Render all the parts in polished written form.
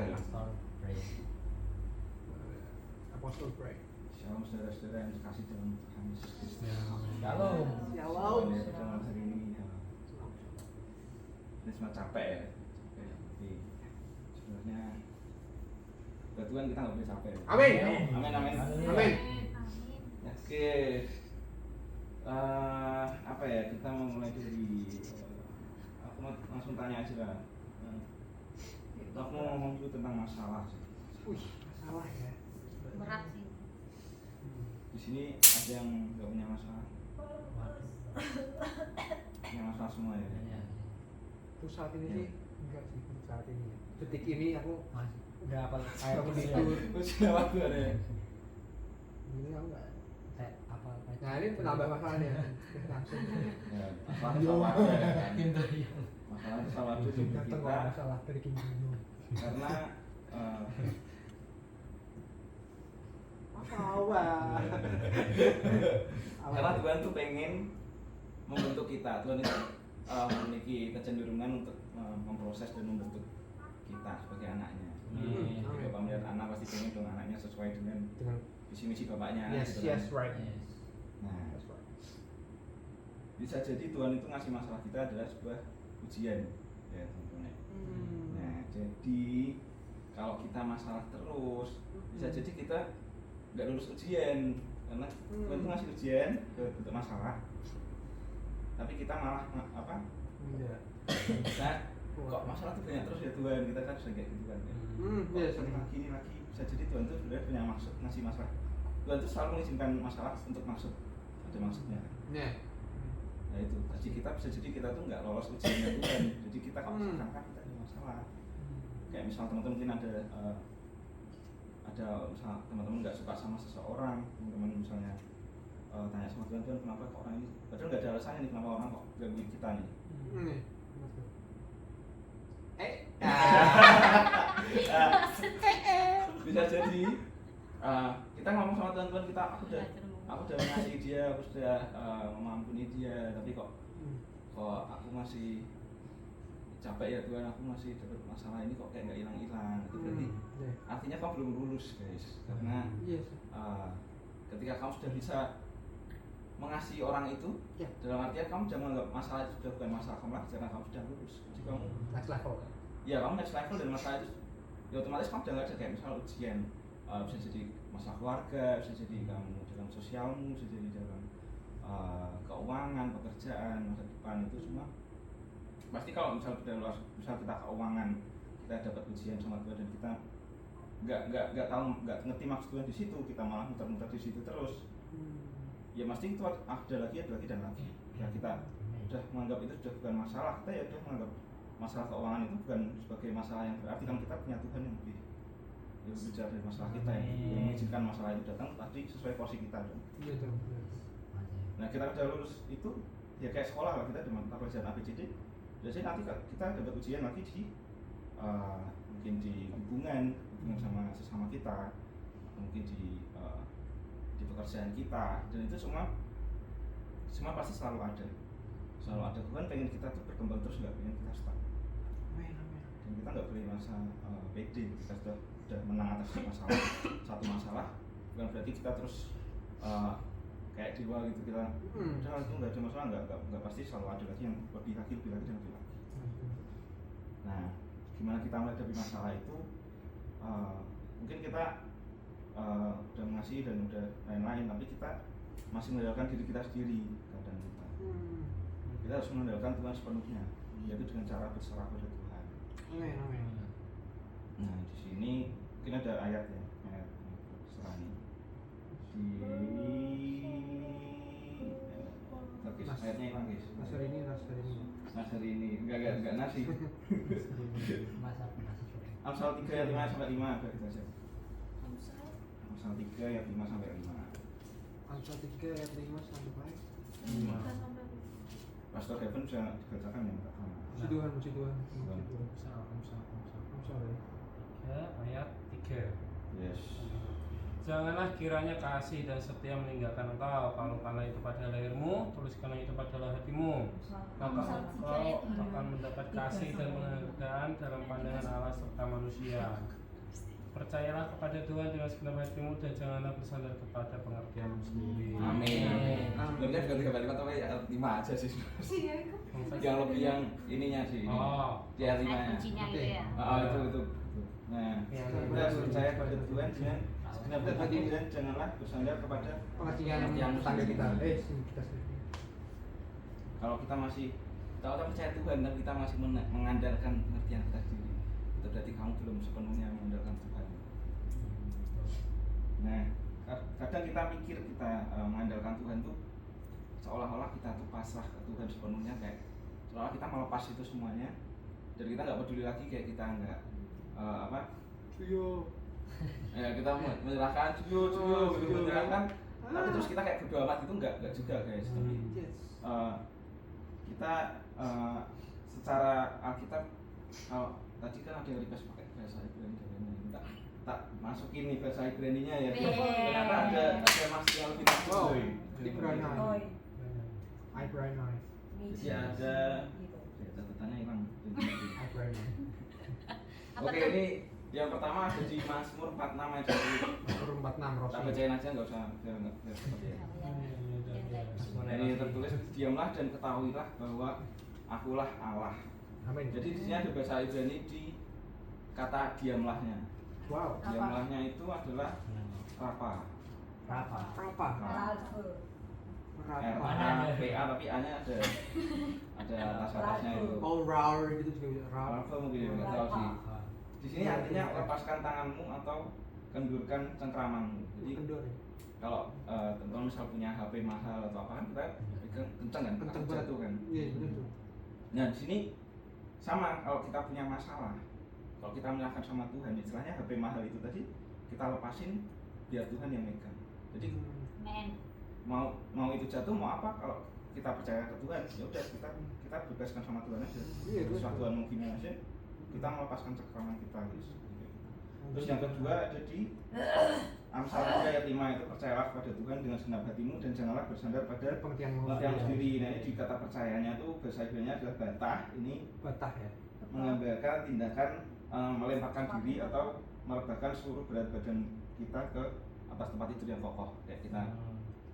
Apostle pray. Apostle pray. Shalom saudara-saudara yang dikasih dalam Tuhan Yesus Kristus. Shalom. Shalom. Dalam hari ini ini cuma capek ya. Tapi sebenarnya buat Tuhan kita nggak boleh capek. Amin. Amin. Amin. Oke. Apa ya, kita mau mulai dari aku mau langsung tanya aja lah. Aku mau ngomong dulu tentang masalah sih. Masalah ya. Berat sih. Di sini ada yang nggak punya masalah? Punya masalah semua ya? Untuk saat ini sih enggak sih, untuk saat ini. Detik ini aku Udah apa air bangun putih tidur. Sudah waktu ada ya? Ini aku enggak. apa Nah ini penambah masalahnya. Langsung. Ya, masalah sama aja ya kan? Iya. Masalah sama aja di Datang kita masalah dari Kim Jong Un. karena karena Tuhan tuh pengen membentuk kita. Tuhan itu memiliki kecenderungan untuk memproses dan membentuk kita sebagai anaknya. Jadi Bapak melihat anak pasti pengen dong anaknya sesuai dengan visi misi bapaknya. Yes, gitu kan. yes, right. Nah, That's right. bisa jadi Tuhan itu ngasih masalah kita adalah sebuah ujian, ya teman-teman. Nah, jadi kalau kita masalah terus, bisa jadi kita nggak lulus ujian karena Tuhan itu ngasih ujian untuk masalah, tapi kita malah apa? Iya. Nah, kok masalah itu banyak terus ya Tuhan, kita kan sudah kayak gitu kan ya. Iya, Kok sering lagi bisa jadi Tuhan itu sebenarnya punya maksud ngasih masalah. Tuhan itu selalu mengizinkan masalah untuk maksud, ada maksudnya. Iya. Nah itu, jadi kita bisa jadi kita tuh nggak lolos ujiannya Tuhan, jadi kita kalau misalkan kita ada masalah, kayak misal teman-teman mungkin ada misal teman-teman nggak suka sama seseorang, teman-teman misalnya tanya sama Tuhan, Tuhan kenapa kok orang ini, padahal nggak ada alasannya nih kenapa orang kok gangguin kita nih. Bisa jadi kita ngomong sama Tuhan, Tuhan kita aku udah mengasihi dia, aku sudah mengampuni dia, tapi kok aku masih capek ya Tuhan, aku masih dapat masalah ini kok kayak nggak hilang-hilang. Itu berarti artinya kamu belum lulus guys, karena ketika kamu sudah bisa mengasihi orang itu, dalam artian kamu jangan menganggap masalah itu sudah bukan masalah kamu lagi karena kamu sudah lulus. Jadi kamu Next level. Ya kamu next level dan masalah itu ya otomatis kamu udah nggak ada kayak misal ujian, bisa jadi masalah keluarga, bisa jadi kamu dalam sosialmu, bisa jadi dalam keuangan, pekerjaan, masa depan, itu semua pasti kalau misal kita keuangan, kita dapat ujian sama Tuhan dan kita nggak tahu, nggak ngerti maksud Tuhan di situ, kita malah muter-muter di situ terus, ya pasti itu ada lagi dan lagi. Ya kita udah menganggap itu sudah bukan masalah, kita ya udah menganggap masalah keuangan itu bukan sebagai masalah yang berarti, kan kita punya Tuhan yang lebih bicara dari masalah kita yang mengizinkan masalah itu datang pasti sesuai porsi kita dong. Iya dong. Nah kita udah lulus itu ya kayak sekolah lah, kita cuma pelajaran ABCD, biasanya nanti kita dapat ujian lagi di mungkin di hubungan sama sesama kita, mungkin di pekerjaan kita, dan itu semua pasti selalu ada. Tuhan pengen kita tuh berkembang terus, nggak pengen kita stuck. Dan kita nggak boleh merasa pede kita sudah menang atas satu masalah, bukan berarti kita terus kayak dewa gitu, kita udah itu nggak ada masalah, nggak pasti selalu ada lagi yang lebih lagi. Nah, gimana kita menghadapi masalah itu? Mungkin kita udah mengasihi dan udah lain-lain, tapi kita masih mengandalkan diri kita sendiri kadang kita. Kita harus mengandalkan Tuhan sepenuhnya, yaitu dengan cara berserah pada Tuhan. Amin. Nah di sini mungkin ada ayat berserah ini. Ayatnya hilang guys. Nasar ini enggak nasi. Amsal 3 ayat 5 sampai 5 ada kita aja. Amsal 3 ayat 5 sampai 5. Amsal 3 ayat 5 sampai 5. Pastor Kevin bisa dibacakan ya Pak? Puji Tuhan. Amsal ayat 3. Yes. Janganlah kiranya kasih dan setia meninggalkan engkau. Kalau karena itu pada lahirmu, tuliskanlah itu pada hatimu. Maka engkau akan mendapat kasih dan penghargaan dalam pandangan Allah serta manusia. Percayalah kepada Tuhan dengan segenap hatimu dan janganlah bersandar kepada pengertianmu sendiri. Amin. Sebenarnya bukan 3 kalimat tapi ya 5 aja sih. Yang lebih yang ininya sih. Oh. Ya 5-nya. Kuncinya itu ya. Itu. Nah, kita harus percaya pada Tuhan dengan segenap hati dan janganlah bersandar kepada pengertian tetangga kita. Kita sendiri. Kalau kita percaya Tuhan dan kita masih mengandalkan pengertian kita sendiri, itu berarti kamu belum sepenuhnya mengandalkan Tuhan. Nah, kadang kita mikir kita mengandalkan Tuhan tuh seolah-olah kita tuh pasrah ke Tuhan sepenuhnya, kayak seolah kita melepas itu semuanya dan kita nggak peduli lagi, kayak kita nggak ya kita menyerahkan gitu menyerahkan, tapi terus kita kayak bodo amat, itu nggak juga guys. Tapi kita secara Alkitab, kalau tadi kan ada yang request pakai bahasa Ibrani, tak masukin nih bahasa Ibraninya ya. Ternyata ada Mas yang lebih masuk. Ibrani. Jadi ada catatannya hilang. Ibrani. Oke, ini yang pertama ada di Mazmur 46 ayat 1. Mazmur 46 Rosi. Tak bacain aja, nggak usah biar seperti ya. Nah, ini tertulis, diamlah dan ketahuilah bahwa akulah Allah. Amin. Jadi di sini ada bahasa Ibrani di kata diamlahnya. Wow. Diamlahnya itu adalah rapa. Rapa. R-A-P-A, tapi A-nya ada atas-atasnya itu. Oh, rar gitu juga. Rapa mungkin nggak tahu sih. Di sini artinya lepaskan tanganmu atau kendurkan cengkramanmu. Jadi kalau teman-teman misal punya HP mahal atau apa kan, kita pegang kencang kan, kencang jatuh kan. Iya, betul. Nah, di sini sama, kalau kita punya masalah, kalau kita menyerahkan sama Tuhan, istilahnya HP mahal itu tadi kita lepasin biar Tuhan yang megang. Jadi mau itu jatuh mau apa, kalau kita percaya ke Tuhan, ya udah kita bebaskan sama Tuhan aja. Sesuatu Tuhan mau gimana aja, kita melepaskan cengkraman kita guys. Terus yang kedua ada di Amsal 3 ayat 5, itu percayalah kepada Tuhan dengan segenap hatimu dan janganlah bersandar pada pengertian sendiri. Nah, ini di kata percayanya tuh bahasa Ibraninya adalah batah. Ini batah ya, menggambarkan tindakan melemparkan diri atau merebahkan seluruh berat badan kita ke atas tempat tidur yang kokoh, kayak kita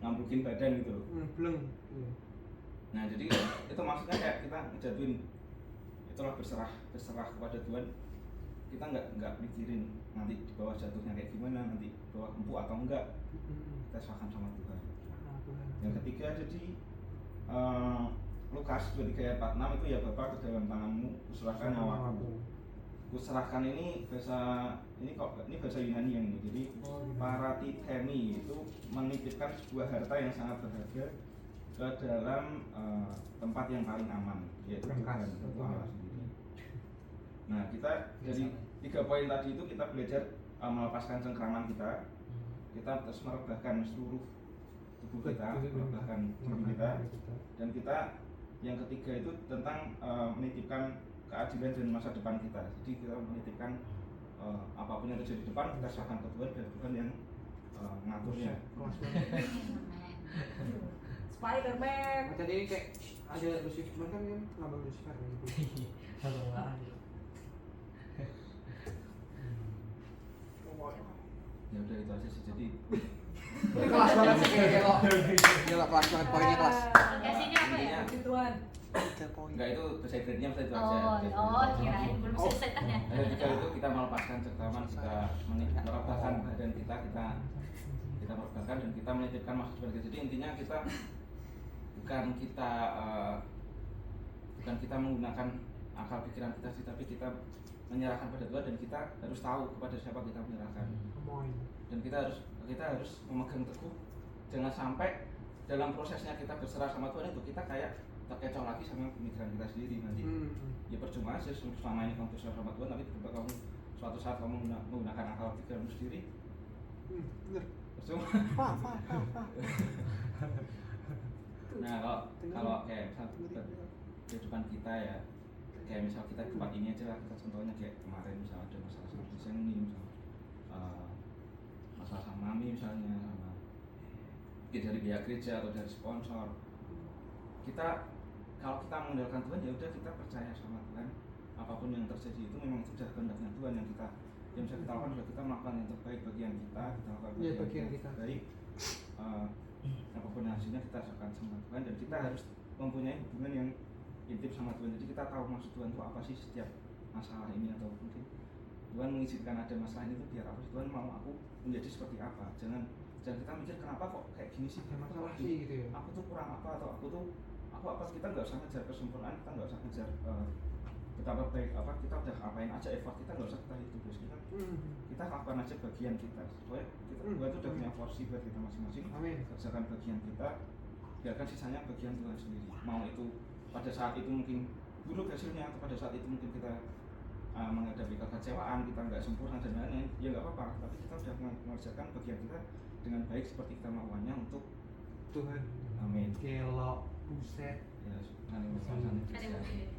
ngambrukin badan gitu loh. Bleng. Nah, jadi itu maksudnya kayak kita ngejatuhin, itulah berserah kepada Tuhan. Kita nggak mikirin nanti di bawah jatuhnya kayak gimana, nanti bawah empuk atau enggak, kita serahkan sama Tuhan. Yang ketiga ada di Lukas 23 ayat 46, itu ya Bapa, ke dalam tanganmu kuserahkan nyawaku. Kuserahkan ini bahasa Yunani yang ini. Jadi paratithemi itu menitipkan sebuah harta yang sangat berharga ke dalam tempat yang paling aman, yaitu Tuhan, Allah sendiri. Nah, kita dari 3 poin tadi itu kita belajar melepaskan cengkraman kita terus merebahkan seluruh tubuh kita, merebahkan diri kita, dan kita yang ketiga itu tentang menitipkan keadilan dan masa depan kita. Jadi kita menitipkan apapun yang terjadi di depan, kita serahkan ke Tuhan dan Tuhan yang mengaturnya. Spiderman. Tadi kayak ada Lucifer kan, lambang Lucifer gitu. Ya udah itu aja sih. Jadi kelas banget sih kayaknya kok. Gila, kelas banget poinnya, kelas. Kasihnya apa ya? Tuhan. 3 poin. enggak, itu bahasa Ibrani itu aja. Kirain belum selesai tanya. Ada 3 itu kita melepaskan cengkraman, kita merebahkan badan kita merebahkan dan kita menitipkan masa depan kita. Jadi intinya kita bukan kita menggunakan akal pikiran kita sih, tapi kita menyerahkan pada Tuhan dan kita harus tahu kepada siapa kita menyerahkan. Dan kita harus memegang teguh, jangan sampai dalam prosesnya kita berserah sama Tuhan itu kita kayak terkecoh lagi sama pemikiran kita sendiri nanti. Ya percuma aja selama ini kamu berserah sama Tuhan, tapi tiba-tiba kamu suatu saat kamu menggunakan akal pikiranmu sendiri. Bener. Percuma. Nah, kalau kayak misal kehidupan kita ya, kayak misal kita di tempat ini aja lah, kita contohnya kayak kemarin misal ada masalah sama desain ini, misal masalah sama mami misalnya, sama dari pihak gereja atau dari sponsor. Kalau kita mengandalkan Tuhan, ya udah kita percaya sama Tuhan. Apapun yang terjadi itu memang sudah kehendaknya Tuhan, yang bisa kita lakukan adalah kita melakukan yang terbaik bagian kita lakukan Iya, bagian bagian kita. terbaik. Apapun hasilnya kita akan sama Tuhan, dan kita harus mempunyai hubungan yang intim sama Tuhan. Jadi kita tahu maksud Tuhan itu apa sih setiap masalah ini, atau mungkin Tuhan mengizinkan ada masalah ini tuh biar apa sih, Tuhan mau aku menjadi seperti apa. Jangan kita mikir kenapa kok kayak gini sih, Ada masalah Aku- sih gitu ya. aku tuh kurang apa, atau aku apa, kita nggak usah ngejar kesempurnaan, kita nggak usah ngejar betapa baik apa kita udah apain aja, effort kita nggak usah kita itu terus, kita lakukan aja bagian kita supaya kita Tuhan tuh udah punya porsi buat kita masing-masing. Amin. Kerjakan bagian kita, biarkan sisanya bagian Tuhan sendiri. Mau itu pada saat itu mungkin buruk hasilnya, atau pada saat itu mungkin kita menghadapi kekecewaan, kita nggak sempurna dan lain-lain, ya nggak apa-apa, tapi kita sudah mengerjakan bagian kita dengan baik seperti kita melakukannya untuk Tuhan. Amin. Gelo, buset. Ya, Ada yang mau pilih?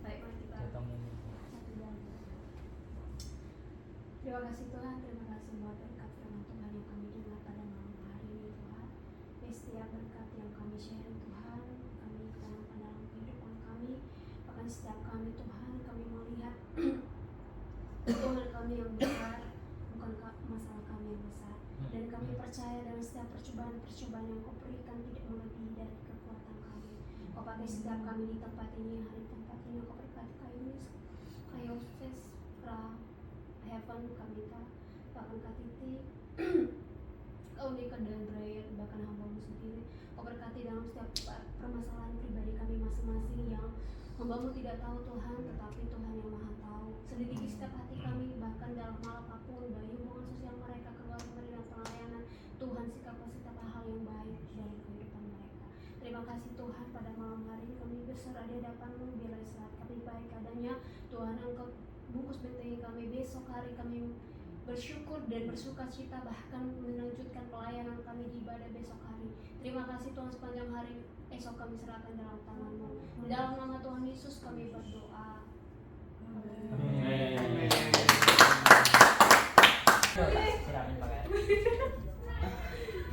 Baik, mari kita satu doa. Terima kasih Tuhan, terima kasih buat berkat firman Tuhan yang kami dengar pada malam hari ini Tuhan. Setiap berkat yang kami share Tuhan, kami tanamkan dalam kehidupan kami. Bahkan setiap kami Tuhan, kami melihat Tuhan kami yang besar, bukan masalah kami yang besar. Dan kami percaya dalam setiap percobaan yang Kau berikan tidak melebihi dari kekuatan kami. Kau pakai setiap kami di tempat ini, hari tempat ini Kau berkati kayu ses, heaven kami tak, bahkan Katiti, Kau unikan dan Brian, bahkan hamba-Mu sendiri. Kau berkati dalam setiap permasalahan pribadi kami masing-masing yang hamba-Mu tidak tahu Tuhan, tetapi Tuhan yang Maha tahu. Selidiki setiap hati kami, bahkan dalam hal apapun, baik hubungan sosial mereka, keluarga mereka, dan pelayanan. Tuhan sikapkan setiap hal yang baik dalam kehidupan mereka. Terima kasih Tuhan, pada malam hari ini kami berserah di hadapan-Mu, biarlah saat kami baik adanya. Tuhan, Engkau bungkus bentengi kami, besok hari kami bersyukur dan bersuka cita, bahkan melanjutkan pelayanan kami di ibadah besok hari. Terima kasih Tuhan, sepanjang hari esok kami serahkan dalam tangan-Mu. Dalam nama Tuhan Yesus kami berdoa. Amin.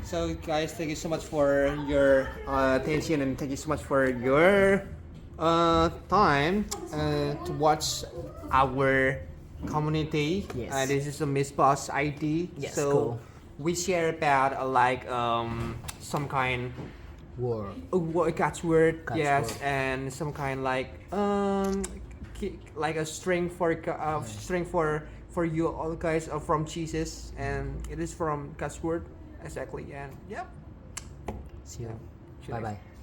So guys, thank you so much for your attention, and thank you so much for your time to watch our community. Yes. This is a Miss Boss ID. Yes, so cool. we share about some kind God's word, God's yes, word. and some kind like a string for you all guys from Jesus, and it is from God's word exactly. And yep. See you. Should Bye I- bye.